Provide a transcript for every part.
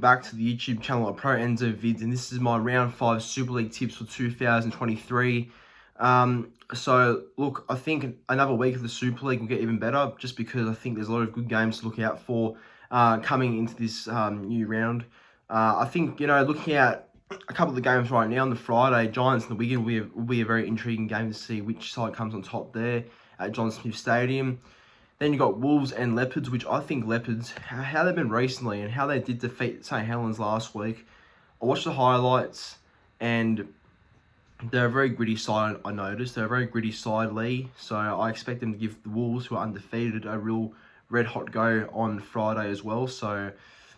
back to the YouTube channel of Pro Enzo Vids, and this is my round 5 Super League tips for 2023. So look, I think another week of the Super League will get even better, just because I think there's a lot of good games to look out for coming into this new round. I think, looking at a couple of the games right now on the Friday, Giants and the Wigan will be a very intriguing game to see which side comes on top there at John Smith Stadium. Then you got Wolves and Leopards, which I think Leopards, how they've been recently and how they did defeat St. Helens last week. I watched the highlights, and they're a very gritty side, I noticed. They're a very gritty side, Lee. So I expect them to give the Wolves, who are undefeated, a real red-hot go on Friday as well. So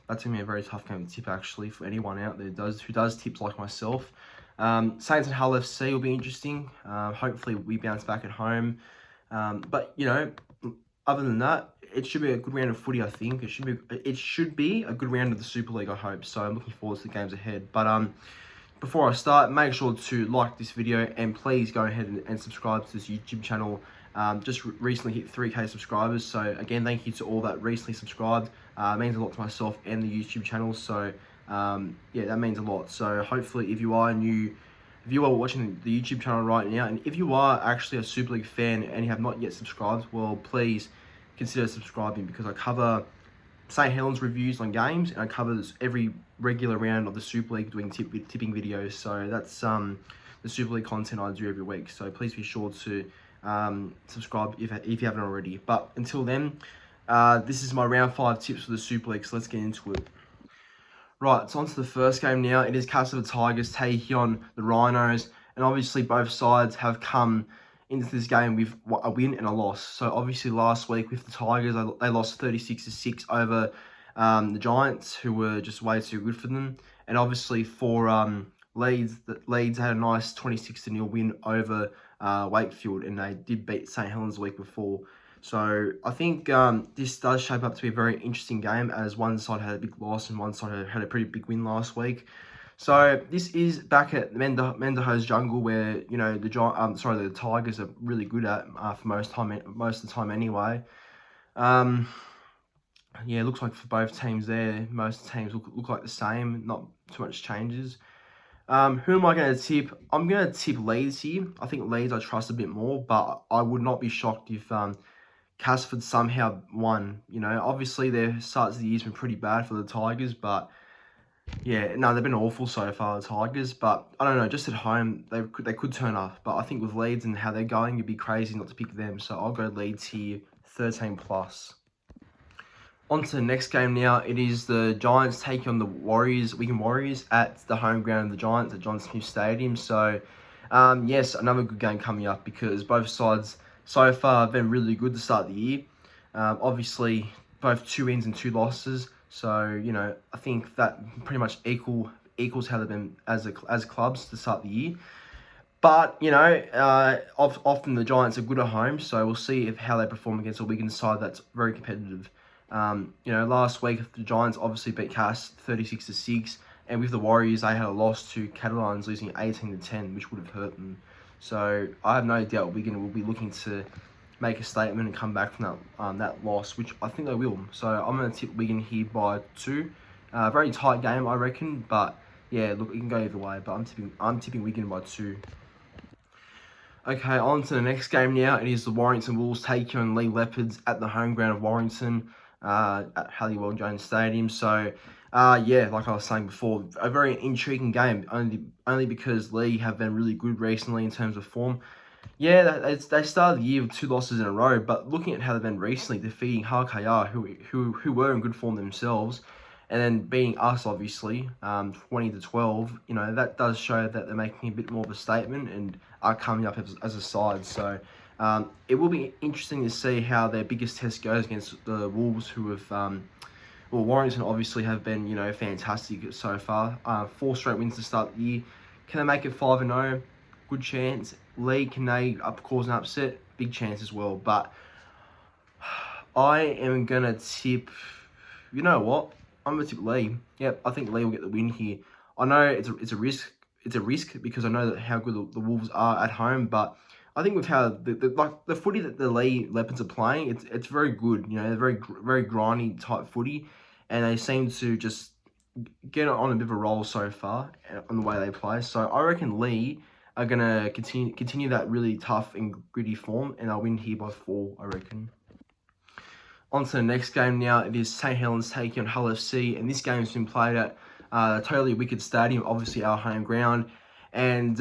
that's going to be a very tough game to tip, actually, for anyone out there who does tips like myself. Saints and Hull FC will be interesting. Hopefully we bounce back at home. But, other than that, it should be a good round of footy, I think. It should be a good round of the Super League, I hope. So I'm looking forward to the games ahead. But before I start, make sure to like this video, and please go ahead and subscribe to this YouTube channel. Just recently hit 3K subscribers. So again, thank you to all that recently subscribed. It means a lot to myself and the YouTube channel. So yeah, that means a lot. So hopefully, if you are watching the YouTube channel right now, and if you are actually a Super League fan and you have not yet subscribed, well, please consider subscribing, because I cover St. Helens reviews on games, and I cover every regular round of the Super League doing tipping videos. So that's the Super League content I do every week. So please be sure to subscribe if you haven't already. But until then, this is my round 5 tips for the Super League, so let's get into it. Right, so on to the first game now. It is Catalans Tigers taking on the Rhinos, and obviously both sides have come into this game with a win and a loss. So obviously last week with the Tigers, they lost 36-6 over the Giants, who were just way too good for them. And obviously for Leeds had a nice 26-0 win over Wakefield, and they did beat St. Helens the week before. So I think this does shape up to be a very interesting game, as one side had a big loss and one side had a pretty big win last week. So this is back at Mendeho's Jungle, where the Tigers are really good at for most of the time anyway. Yeah, it looks like for both teams there, most teams look like the same, not too much changes. Who am I going to tip? I'm going to tip Leeds here. I think Leeds I trust a bit more, but I would not be shocked if Casford somehow won. Obviously their starts of the year's been pretty bad for the Tigers, but yeah, no, they've been awful so far, the Tigers. But I don't know, just at home they could turn up. But I think with Leeds and how they're going, it'd be crazy not to pick them. So I'll go Leeds here, 13+. On to the next game now. It is the Giants taking on the Wigan Warriors at the home ground of the Giants at John Smith Stadium. So yes, another good game coming up, because both sides so far have been really good to start the year. Obviously, both 2 wins and 2 losses. So, I think that pretty much equals how they've been as clubs to start the year. But, often the Giants are good at home, so we'll see how they perform against a Wigan side that's very competitive. Last week the Giants obviously beat Cass 36-6, and with the Warriors they had a loss to Catalans, losing 18-10, which would have hurt them. So I have no doubt Wigan will be looking to make a statement and come back from that loss, which I think they will. So I'm going to tip Wigan here by 2. Very tight game, I reckon, but yeah, look, it can go either way. But I'm tipping Wigan by 2. Okay, on to the next game now. It is the Warrington Wolves taking on Lee Leopards at the home ground of Warrington at Halliwell Jones Stadium. So yeah, like I was saying before, a very intriguing game, only because Lee have been really good recently in terms of form. Yeah, they started the year with 2 losses in a row, but looking at how they've been recently, defeating HKR, who were in good form themselves, and then beating us, obviously, 20-12, that does show that they're making a bit more of a statement and are coming up as a side. So it will be interesting to see how their biggest test goes against the Wolves, who have, Warrington obviously have been, fantastic so far. 4 straight wins to start the year. Can they make it 5-0? Good chance. Lee, can they cause an upset? Big chance as well. But I am going to tip, you know what? I'm going to tip Lee. Yep, I think Lee will get the win here. I know it's a risk. It's a risk because I know that how good the Wolves are at home, but I think with how the footy that the Lee Leopards are playing, it's very good. They're very grindy type footy, and they seem to just getting on a bit of a roll so far on the way they play. So I reckon Lee are going to continue that really tough and gritty form, and they'll win here by 4, I reckon. On to the next game now. It is St Helens taking on Hull FC, and this game's been played at Totally Wicked Stadium, obviously our home ground. And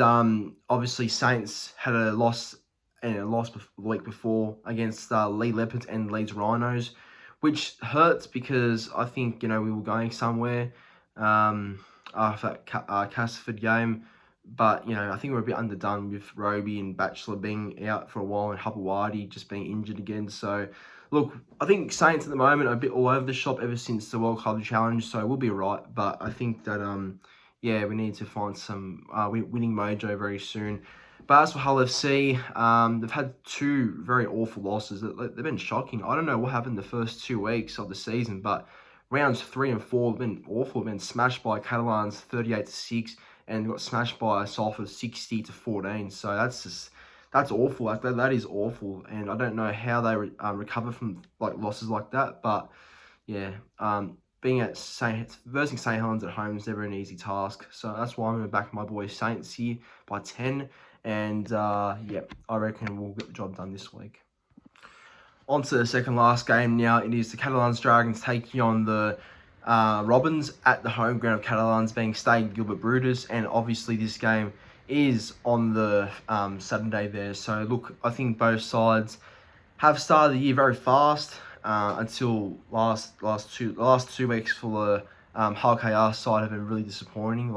obviously Saints had a loss the week before against Lee Leopards and Leeds Rhinos, which hurts because I think, we were going somewhere after that Castleford game. But, I think we're a bit underdone with Roby and Batchelor being out for a while and Hupawadi just being injured again. So, look, I think Saints at the moment are a bit all over the shop ever since the World Club Challenge, so we'll be right. But I think that, we need to find some winning mojo very soon. But as for Hull FC, they've had 2 very awful losses. They've been shocking. I don't know what happened the first 2 weeks of the season, but rounds 3 and 4 have been awful. They've been smashed by Catalans 38-6, and got smashed by Salford 60-14. So that's awful. That is awful, and I don't know how they recover from losses like that. But yeah, being at versing St Helens at home is never an easy task. So that's why I'm going to back my boys Saints here by 10, and I reckon we'll get the job done this week. On to the second last game now. It is the Catalans Dragons taking on the Robins at the home ground of Catalans, being Stade Gilbert Brutus, and obviously this game is on the Saturday there. So look, I think both sides have started the year very fast until the last 2 weeks for the Hull KR side have been really disappointing.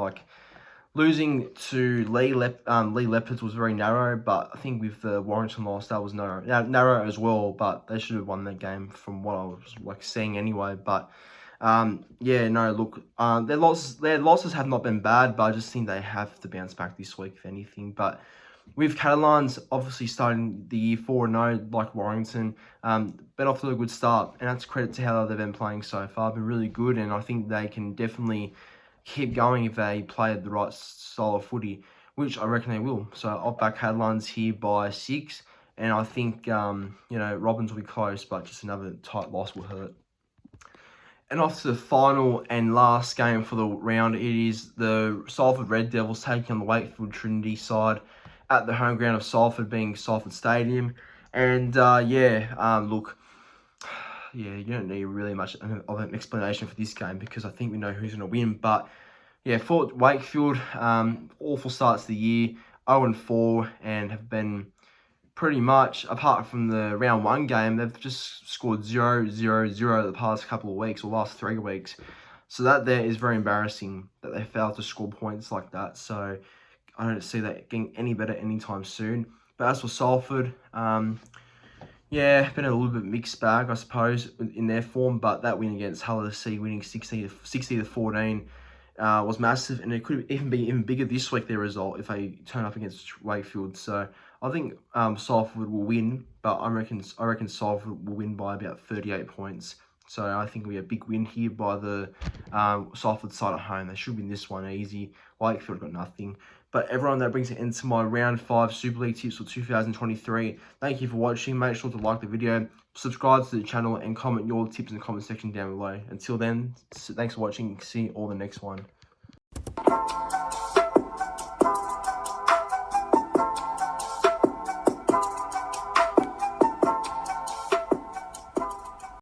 Losing to Lee Leopards was very narrow, but I think with the Warrington loss, that was narrow as well. But they should have won that game from what I was seeing anyway. But their losses have not been bad, but I just think they have to bounce back this week, if anything. But with Catalans obviously starting the year 4-0, like Warrington, been off to a good start, and that's credit to how they've been playing so far. Been really good, and I think they can definitely keep going if they play the right style of footy, which I reckon they will. So I'll back Catalans here by 6, and I think Robins will be close, but just another tight loss will hurt. And off to the final and last game for the round, it is the Salford Red Devils taking on the Wakefield Trinity side at the home ground of Salford, being Salford Stadium. And look, you don't need really much of an explanation for this game because I think we know who's going to win. But yeah, for Wakefield, awful starts to the year, 0-4, and have been pretty much, apart from the round 1 game, they've just scored 0-0-0 the past couple of weeks, or last 3 weeks. So that there is very embarrassing that they failed to score points like that. So I don't see that getting any better anytime soon. But as for Salford, been a little bit mixed bag, I suppose, in their form. But that win against Hull FC, winning 60-14, was massive, and it could even be even bigger this week, their result, if they turn up against Wakefield. So I think Salford will win, but I reckon Salford will win by about 38 points. So I think it'll be a big win here by the Salford side at home. They should win this one easy. Wakefield got nothing. But everyone, that brings it into my round 5 Super League tips for 2023. Thank you for watching. Make sure to like the video, subscribe to the channel, and comment your tips in the comment section down below. Until then, thanks for watching. See you all the next one.